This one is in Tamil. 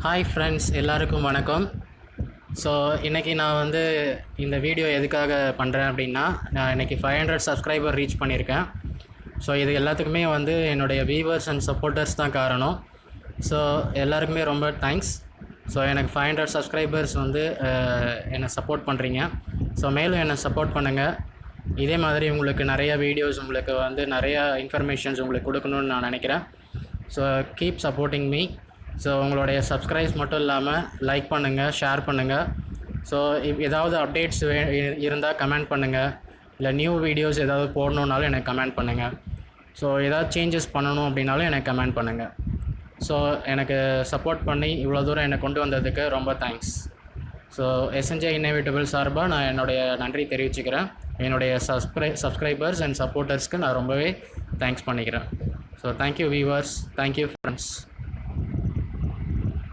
ஹாய் ஃப்ரெண்ட்ஸ், எல்லாருக்கும் வணக்கம். ஸோ இன்றைக்கி நான் வந்து இந்த வீடியோ எதுக்காக பண்ணுறேன் அப்படின்னா, நான் இன்றைக்கி 500 சப்ஸ்கிரைபர் ரீச் பண்ணியிருக்கேன். ஸோ இது எல்லாத்துக்குமே வந்து என்னுடைய வியூவர்ஸ் அண்ட் சப்போர்ட்டர்ஸ் தான் காரணம். ஸோ எல்லாருக்குமே ரொம்ப தேங்க்ஸ். ஸோ எனக்கு 500 சப்ஸ்கிரைபர்ஸ் வந்து என்னை சப்போர்ட் பண்ணுறீங்க. ஸோ மேலும் என்னை சப்போர்ட் பண்ணுங்கள். இதே மாதிரி உங்களுக்கு நிறைய வீடியோஸ், உங்களுக்கு வந்து நிறையா இன்ஃபர்மேஷன்ஸ் உங்களுக்கு கொடுக்கணுன்னு நான் நினைக்கிறேன். So keep supporting me. So உங்களுடைய சப்ஸ்கிரைப்ஸ் மட்டும் இல்லாமல் லைக் பண்ணுங்கள், ஷேர் பண்ணுங்கள். ஸோ ஏதாவது அப்டேட்ஸ் இருந்தால் கமெண்ட் பண்ணுங்கள். இல்லை நியூ வீடியோஸ் ஏதாவது போடணுன்னாலும் எனக்கு கமெண்ட் பண்ணுங்கள். ஸோ ஏதாவது சேஞ்சஸ் பண்ணணும் அப்படின்னாலும் எனக்கு கமெண்ட் பண்ணுங்கள். ஸோ எனக்கு சப்போர்ட் பண்ணி இவ்வளோ தூரம் என்னை கொண்டு வந்ததுக்கு ரொம்ப தேங்க்ஸ். ஸோ எஸ்என்ஜே இன்னோவேட்டபிள் சார்பாக நான் என்னுடைய நன்றி தெரிவிச்சுக்கிறேன். என்னுடைய சப்ஸ்கிரைபர்ஸ் அண்ட் சப்போர்ட்டர்ஸ்க்கு நான் ரொம்பவே தேங்க்ஸ் பண்ணிக்கிறேன். So thank you viewers, thank you friends.